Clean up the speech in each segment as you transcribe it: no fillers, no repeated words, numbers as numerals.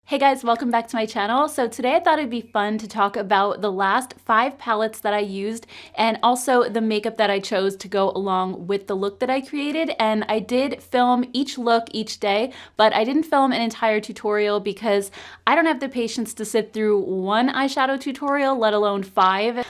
Hey guys, welcome back to my channel. So today I thought it'd be fun to talk about the last 5 palettes that I used and also the makeup that I chose to go along with the look that I created. And I did film each look each day, but I didn't film an entire tutorial because I don't have the patience to sit through one eyeshadow tutorial, let alone 5.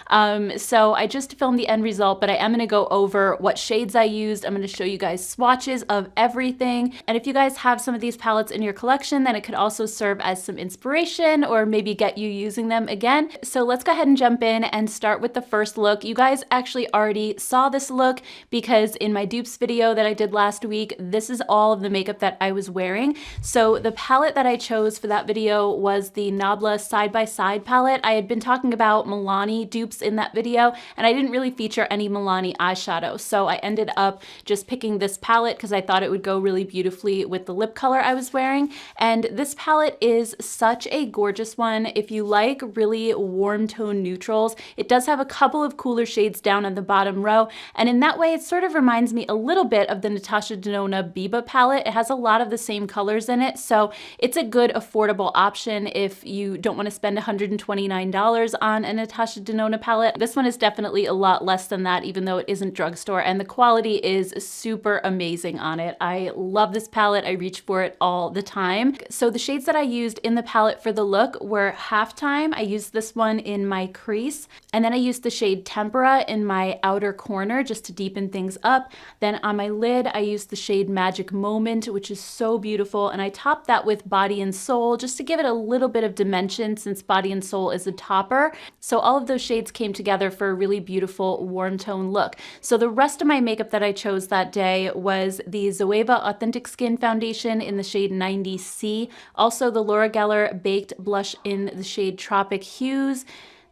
So I just filmed the end result, but I am gonna go over what shades I used. I'm gonna show you guys swatches of everything. And if you guys have some of these palettes in your collection, then it could also serve as some inspiration or maybe get you using them again. So let's go ahead and jump in and start with the first look. You guys actually already saw this look because in my dupes video that I did last week, this is all of the makeup that I was wearing. So the palette that I chose for that video was the Nabla Side by Side palette. I had been talking about Milani dupes in that video and I didn't really feature any Milani eyeshadow. So I ended up just picking this palette because I thought it would go really beautifully with the lip color I was wearing. And this palette is such a gorgeous one. If you like really warm tone neutrals, it does have a couple of cooler shades down on the bottom row. And in that way, it sort of reminds me a little bit of the Natasha Denona Biba palette. It has a lot of the same colors in it. So it's a good affordable option if you don't want to spend $129 on a Natasha Denona palette. This one is definitely a lot less than that, even though it isn't drugstore. And the quality is super amazing on it. I love this palette. I reach for it all the time. So the shades that I used in the palette for the look were Halftime. I used this one in my crease, and then I used the shade Tempera in my outer corner just to deepen things up. Then on my lid, I used the shade Magic Moment, which is so beautiful, and I topped that with Body and Soul just to give it a little bit of dimension since Body and Soul is a topper. So all of those shades came together for a really beautiful warm tone look. So the rest of my makeup that I chose that day was the Zoeva Authentic Skin Foundation in the shade 90C, also the Laura Geller Baked Blush in the shade Tropic Hues,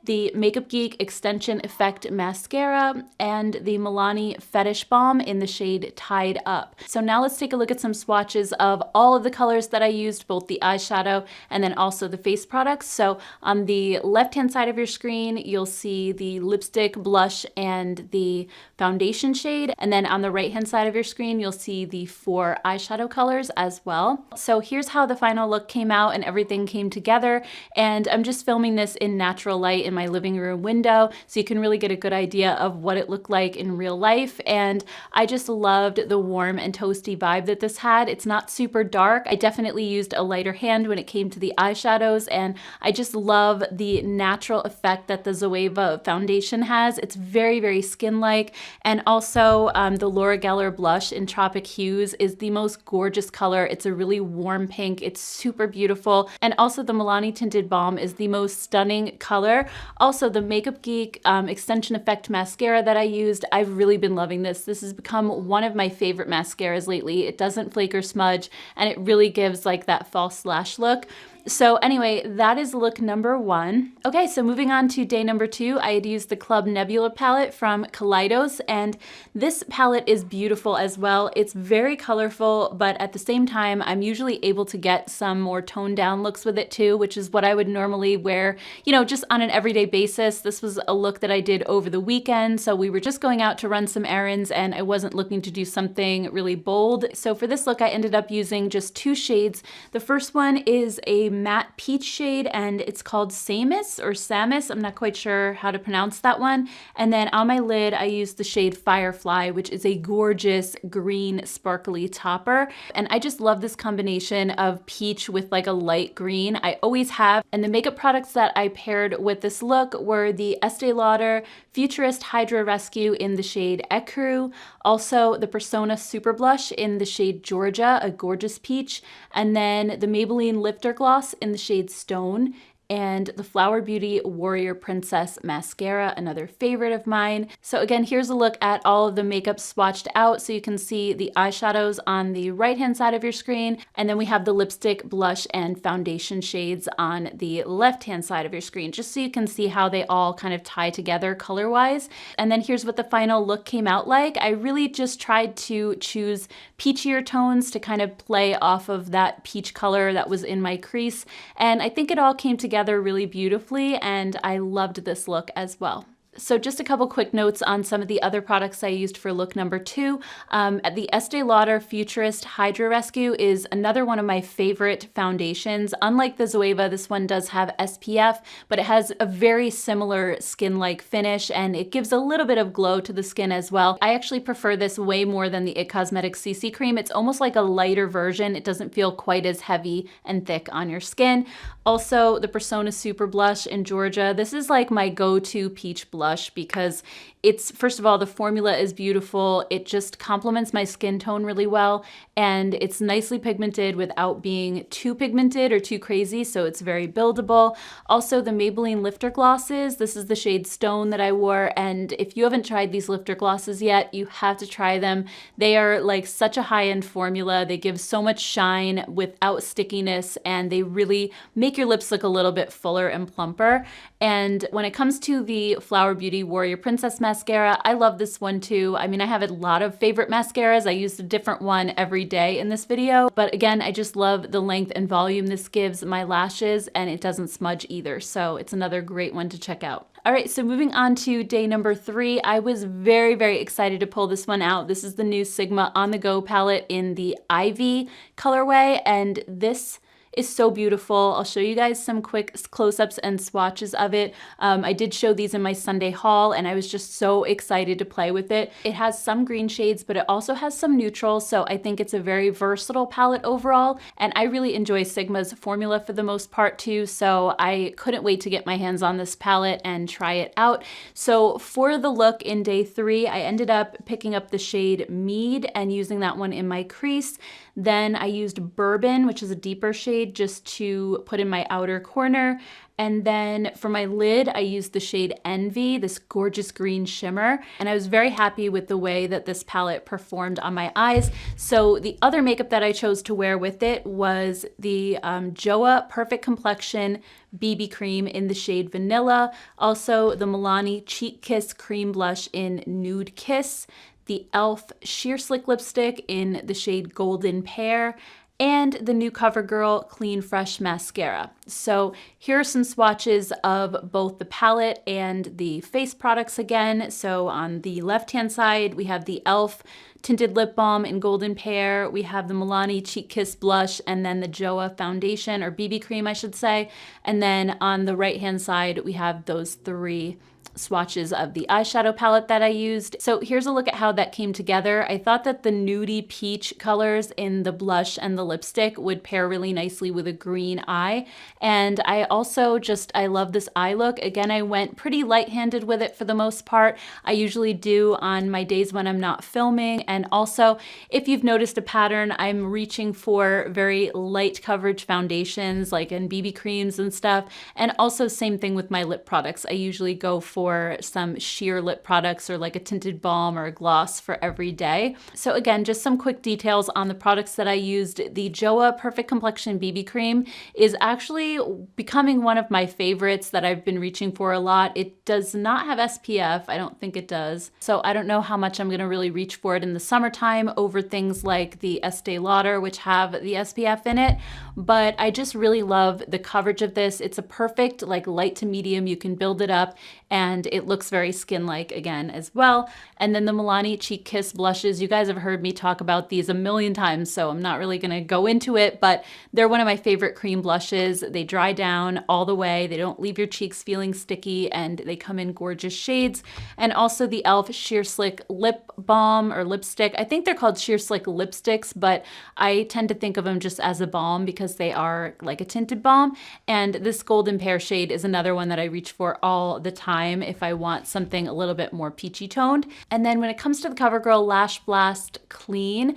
the Makeup Geek Extension Effect Mascara, and the Milani Fetish Balm in the shade Tied Up. So now let's take a look at some swatches of all of the colors that I used, both the eyeshadow and then also the face products. So on the left-hand side of your screen, you'll see the lipstick, blush, and the foundation shade. And then on the right-hand side of your screen, you'll see the 4 eyeshadow colors as well. So here's how the final look came out and everything came together. And I'm just filming this in natural light in my living room window, so you can really get a good idea of what it looked like in real life. And I just loved the warm and toasty vibe that this had. It's not super dark. I definitely used a lighter hand when it came to the eyeshadows, and I just love the natural effect that the Zoeva foundation has. It's very, very skin-like. And also the Laura Geller blush in Tropic Hues is the most gorgeous color. It's a really warm pink. It's super beautiful. And also the Milani Tinted Balm is the most stunning color. Also, the Makeup Geek Extension Effect Mascara that I used, I've really been loving this. This has become one of my favorite mascaras lately. It doesn't flake or smudge, and it really gives like that false lash look. So anyway, that is look number 1. Okay, so moving on to day number 2, I had used the Club Nebula palette from Kaleidos, and this palette is beautiful as well. It's very colorful, but at the same time, I'm usually able to get some more toned down looks with it too, which is what I would normally wear, you know, just on an everyday basis. This was a look that I did over the weekend, so we were just going out to run some errands and I wasn't looking to do something really bold. So for this look, I ended up using just 2 shades. The first one is a matte peach shade and it's called Samus or Samus. I'm not quite sure how to pronounce that one. And then on my lid, I used the shade Firefly, which is a gorgeous green sparkly topper. And I just love this combination of peach with like a light green. I always have. And the makeup products that I paired with this look were the Estee Lauder Futurist Hydra Rescue in the shade Ecru, also the Persona Super Blush in the shade Georgia, a gorgeous peach, and then the Maybelline Lifter Gloss in the shade Stone, and the Flower Beauty Warrior Princess Mascara, another favorite of mine. So again, here's a look at all of the makeup swatched out so you can see the eyeshadows on the right-hand side of your screen, and then we have the lipstick, blush, and foundation shades on the left-hand side of your screen, just so you can see how they all kind of tie together color-wise. And then here's what the final look came out like. I really just tried to choose peachier tones to kind of play off of that peach color that was in my crease, and I think it all came together really beautifully, and I loved this look as well. So just a couple quick notes on some of the other products I used for look number 2. The Estee Lauder Futurist Hydra Rescue is another one of my favorite foundations. Unlike the Zoeva, this one does have SPF, but it has a very similar skin-like finish, and it gives a little bit of glow to the skin as well. I actually prefer this way more than the IT Cosmetics CC Cream. It's almost like a lighter version. It doesn't feel quite as heavy and thick on your skin. Also, the Persona Super Blush in Georgia. This is like my go-to peach blush because it's, first of all, the formula is beautiful. It just complements my skin tone really well, and it's nicely pigmented without being too pigmented or too crazy, so it's very buildable. Also, the Maybelline lifter glosses. This is the shade Stone that I wore, and if you haven't tried these lifter glosses yet, you have to try them. They are like such a high-end formula. They give so much shine without stickiness, and they really make your lips look a little bit fuller and plumper. And when it comes to the Flower Beauty Warrior Princess mascara, I love this one too. I mean, I have a lot of favorite mascaras. I used a different one every day in this video, but again, I just love the length and volume this gives my lashes, and it doesn't smudge either. So it's another great one to check out. All right, so moving on to day number 3, I was very, very excited to pull this one out. This is the new Sigma On The Go palette in the Ivy colorway, and this is so beautiful. I'll show you guys some quick close-ups and swatches of it. I did show these in my Sunday haul, and I was just so excited to play with it. It has some green shades, but it also has some neutrals, so I think it's a very versatile palette overall, and I really enjoy Sigma's formula for the most part too, so I couldn't wait to get my hands on this palette and try it out. So for the look in day 3, I ended up picking up the shade Mead and using that one in my crease. Then I used Bourbon, which is a deeper shade, just to put in my outer corner. And then for my lid, I used the shade Envy, this gorgeous green shimmer. And I was very happy with the way that this palette performed on my eyes. So the other makeup that I chose to wear with it was the Joa Perfect Complexion BB Cream in the shade Vanilla. Also the Milani Cheek Kiss Cream Blush in Nude Kiss. The e.l.f. Sheer Slick Lipstick in the shade Golden Pear, and the new CoverGirl Clean Fresh Mascara. So here are some swatches of both the palette and the face products again. So on the left-hand side, we have the e.l.f. Tinted Lip Balm in Golden Pear. We have the Milani Cheek Kiss Blush, and then the Joa Foundation, or BB Cream, I should say. And then on the right-hand side, we have those 3 swatches of the eyeshadow palette that I used. So here's a look at how that came together. I thought that the nudie peach colors in the blush and the lipstick would pair really nicely with a green eye. And I also I love this eye look. Again, I went pretty light-handed with it for the most part. I usually do on my days when I'm not filming. And also, if you've noticed a pattern, I'm reaching for very light coverage foundations, like in BB creams and stuff. And also same thing with my lip products. I usually go for some sheer lip products or like a tinted balm or a gloss for every day. So again, just some quick details on the products that I used. The Joa Perfect Complexion BB Cream is actually becoming one of my favorites that I've been reaching for a lot. It does not have SPF. I don't think it does. So I don't know how much I'm going to really reach for it in the summertime over things like the Estee Lauder, which have the SPF in it. But I just really love the coverage of this. It's a perfect like light to medium. You can build it up, and it looks very skin-like again as well. And then the Milani Cheek Kiss blushes. You guys have heard me talk about these a million times, so I'm not really gonna go into it, but they're one of my favorite cream blushes. They dry down all the way. They don't leave your cheeks feeling sticky, and they come in gorgeous shades. And also the e.l.f. Sheer Slick Lip Balm or lipstick. I think they're called Sheer Slick lipsticks, but I tend to think of them just as a balm because they are like a tinted balm. And this Golden Pear shade is another one that I reach for all the time if I want something a little bit more peachy toned. And then when it comes to the CoverGirl Lash Blast Clean,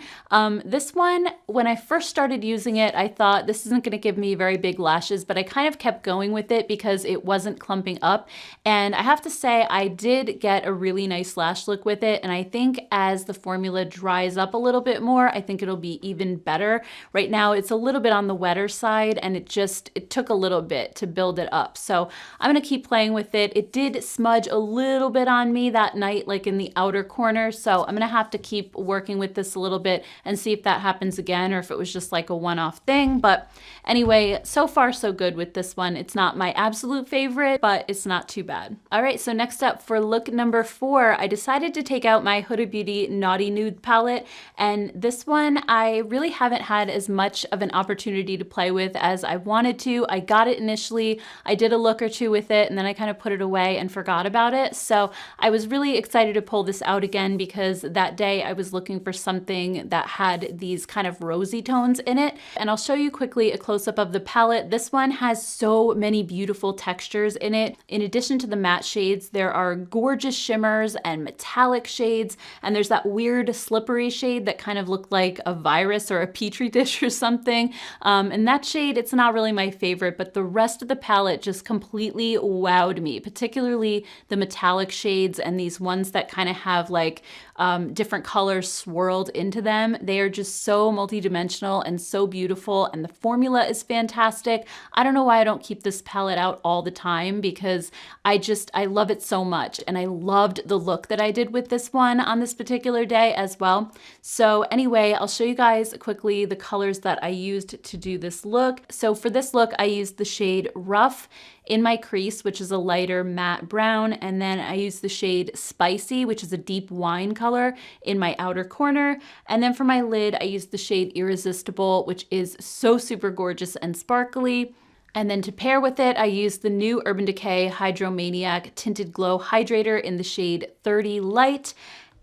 this one, when I first started using it, I thought this isn't gonna give me very big lashes, but I kind of kept going with it because it wasn't clumping up. And I have to say, I did get a really nice lash look with it. And I think as the formula formula dries up a little bit more, I think it'll be even better. Right now it's a little bit on the wetter side, and it took a little bit to build it up. So I'm gonna keep playing with it. It did smudge a little bit on me that night, like in the outer corner. So I'm gonna have to keep working with this a little bit and see if that happens again, or if it was just like a one-off thing. But anyway, so far so good with this one. It's not my absolute favorite, but it's not too bad. All right, so next up for look number 4, I decided to take out my Huda Beauty Naughty Nude palette. And this one, I really haven't had as much of an opportunity to play with as I wanted to. I got it initially, I did a look or two with it, and then I kind of put it away and forgot about it. So I was really excited to pull this out again because that day I was looking for something that had these kind of rosy tones in it. And I'll show you quickly a close-up of the palette. This one has so many beautiful textures in it. In addition to the matte shades, there are gorgeous shimmers and metallic shades, and there's that weird slippery shade that kind of looked like a virus or a petri dish or something. And that shade, it's not really my favorite, but the rest of the palette just completely wowed me, particularly the metallic shades and these ones that kind of have like different colors swirled into them. They are just so multidimensional and so beautiful, and the formula is fantastic. I don't know why I don't keep this palette out all the time, because I love it so much, and I loved the look that I did with this one on this particular day as well. So anyway, I'll show you guys quickly the colors that I used to do this look. So for this look, I used the shade Rough in my crease, which is a lighter matte brown, and then I used the shade Spicy, which is a deep wine color, in my outer corner. And then for my lid, I used the shade Irresistible, which is so super gorgeous and sparkly. And then to pair with it, I used the new Urban Decay Hydromaniac Tinted Glow Hydrator in the shade 30 Light,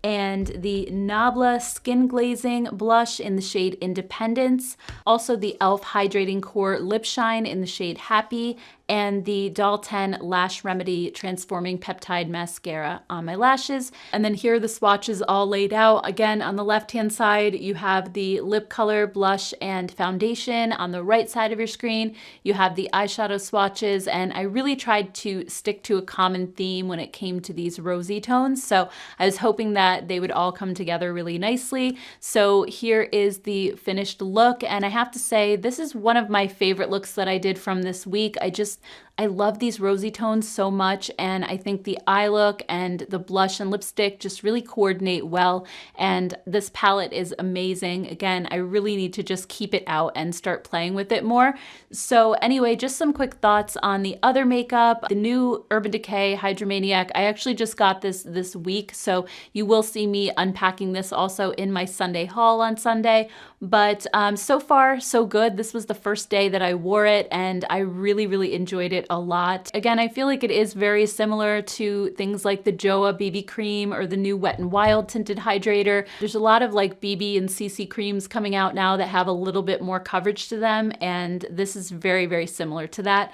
and the Nabla Skin Glazing Blush in the shade Independence. Also the e.l.f. Hydrating Core Lip Shine in the shade Happy, and the Doll 10 Lash Remedy Transforming Peptide Mascara on my lashes. And then here are the swatches all laid out. Again, on the left-hand side, you have the lip color, blush, and foundation. On the right side of your screen, you have the eyeshadow swatches, and I really tried to stick to a common theme when it came to these rosy tones. So I was hoping that they would all come together really nicely. So here is the finished look, and I have to say, this is one of my favorite looks that I did from this week. I love these rosy tones so much, and I think the eye look and the blush and lipstick just really coordinate well, and this palette is amazing. Again, I really need to just keep it out and start playing with it more. So anyway, just some quick thoughts on the other makeup. The new Urban Decay Hydromaniac, I actually just got this week, so you will see me unpacking this also in my Sunday haul on Sunday. But so far, so good. This was the first day that I wore it, and I really, really enjoyed it a lot. Again, I feel like it is very similar to things like the Joa BB cream or the new Wet n Wild tinted hydrator. There's a lot of like BB and CC creams coming out now that have a little bit more coverage to them, and this is very, very similar to that.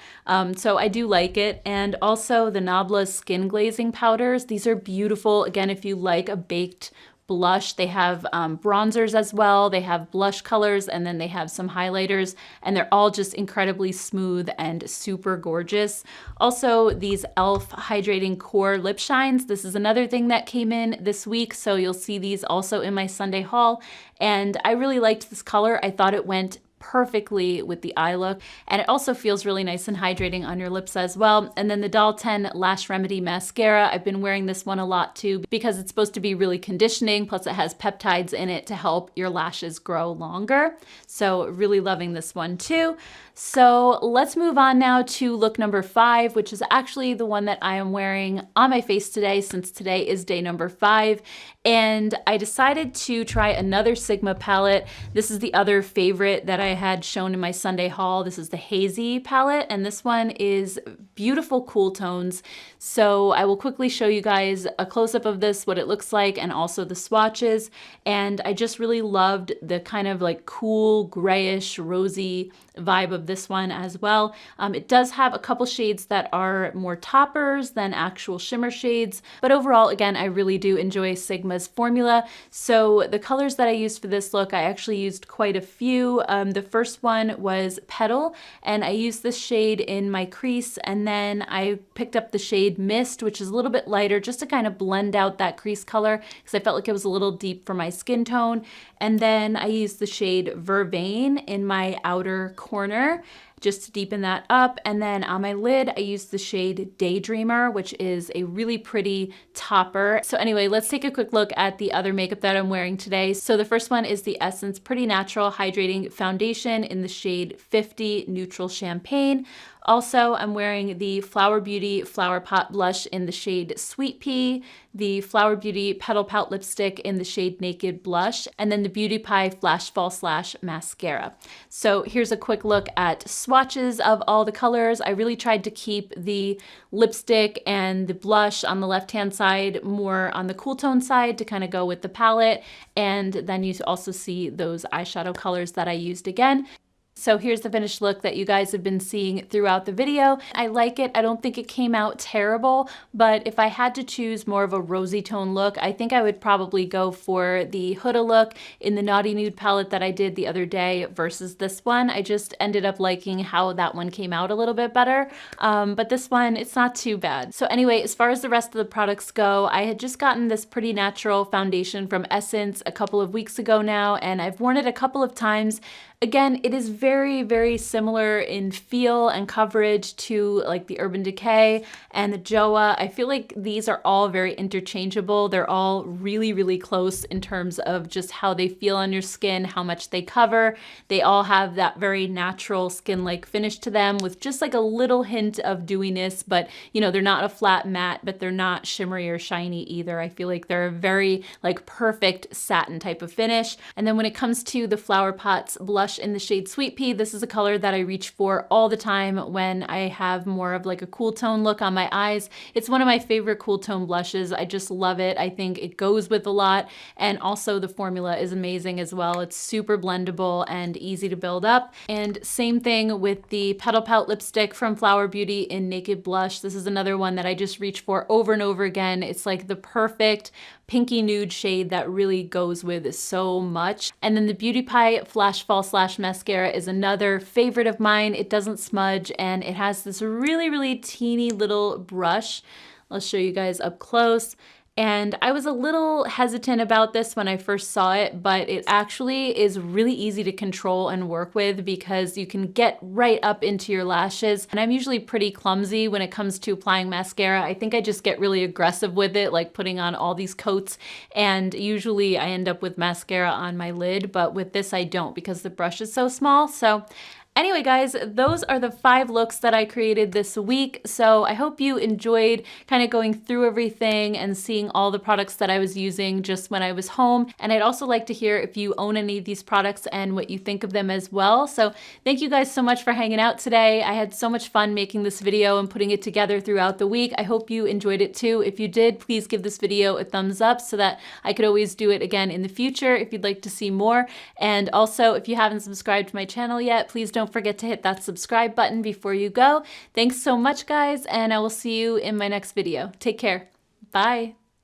So I do like it. And also the Nabla Skin Glazing powders. These are beautiful. Again, if you like a baked blush, they have bronzers as well, they have blush colors, and then they have some highlighters, and they're all just incredibly smooth and super gorgeous. Also, these e.l.f. Hydrating Core Lip Shines, this is another thing that came in this week, so you'll see these also in my Sunday haul, and I really liked this color. I thought it went perfectly with the eye look, and it also feels really nice and hydrating on your lips as well. And then the Doll 10 Lash Remedy Mascara, I've been wearing this one a lot too because it's supposed to be really conditioning, plus it has peptides in it to help your lashes grow longer. So really loving this one too. So let's move on now to look number 5, which is actually the one that I am wearing on my face today, since today is day number 5. And I decided to try another Sigma palette. This is the other favorite that I had shown in my Sunday haul. This is the Hazy palette, and this one is beautiful cool tones. So I will quickly show you guys a close-up of this, what it looks like, and also the swatches. And I just really loved the kind of like cool grayish rosy vibe of of this one as well. It does have a couple shades that are more toppers than actual shimmer shades, but overall, again, I really do enjoy Sigma's formula. So the colors that I used for this look, I actually used quite a few. The first one was Petal, and I used this shade in my crease, and then I picked up the shade Mist, which is a little bit lighter, just to kind of blend out that crease color, because I felt like it was a little deep for my skin tone. And then I used the shade Vervain in my outer corner, just to deepen that up. And then on my lid, I used the shade Daydreamer, which is a really pretty topper. So anyway, let's take a quick look at the other makeup that I'm wearing today. So the first one is the Essence Pretty Natural Hydrating Foundation in the shade 50 Neutral Champagne. Also, I'm wearing the Flower Beauty Flower Pot blush in the shade Sweet Pea, the Flower Beauty Petal Pout lipstick in the shade Naked Blush, and then the Beauty Pie Flash Fall Slash mascara. So here's a quick look at swatches of all the colors. I really tried to keep the lipstick and the blush on the left-hand side more on the cool tone side to kind of go with the palette. And then you also see those eyeshadow colors that I used again. So here's the finished look that you guys have been seeing throughout the video. I like it. I don't think it came out terrible, but if I had to choose more of a rosy tone look, I think I would probably go for the Huda look in the Naughty Nude palette that I did the other day versus this one. I just ended up liking how that one came out a little bit better, but this one, it's not too bad. So anyway, as far as the rest of the products go, I had just gotten this Pretty Natural foundation from Essence a couple of weeks ago now, and I've worn it a couple of times. Again, it is very, very similar in feel and coverage to like the Urban Decay and the JOA. I feel like these are all very interchangeable. They're all really, really close in terms of just how they feel on your skin, how much they cover. They all have that very natural skin-like finish to them with just like a little hint of dewiness, but you know, they're not a flat matte, but they're not shimmery or shiny either. I feel like they're a very like perfect satin type of finish. And then when it comes to the Flower Pots blush in the shade Sweet Pea, this is a color that I reach for all the time when I have more of like a cool tone look on my eyes. It's one of my favorite cool tone blushes. I just love it. I think it goes with a lot, and also the formula is amazing as well. It's super blendable and easy to build up. And same thing with the Petal Pout lipstick from Flower Beauty in Naked Blush. This is another one that I just reach for over and over again. It's like the perfect pinky nude shade that really goes with so much. And then the Beauty Pie Flash Fall Slash mascara is another favorite of mine. It doesn't smudge, and it has this really, really teeny little brush. I'll show you guys up close. And I was a little hesitant about this when I first saw it, but it actually is really easy to control and work with because you can get right up into your lashes. And I'm usually pretty clumsy when it comes to applying mascara. I think I just get really aggressive with it, like putting on all these coats. And usually I end up with mascara on my lid, but with this I don't because the brush is so small. So anyway, guys, those are the 5 looks that I created this week. So I hope you enjoyed kind of going through everything and seeing all the products that I was using just when I was home. And I'd also like to hear if you own any of these products and what you think of them as well. So thank you guys so much for hanging out today. I had so much fun making this video and putting it together throughout the week. I hope you enjoyed it too. If you did, please give this video a thumbs up so that I could always do it again in the future if you'd like to see more. And also, if you haven't subscribed to my channel yet, please don't forget to hit that subscribe button before you go. Thanks so much, guys, and I will see you in my next video. Take care. Bye.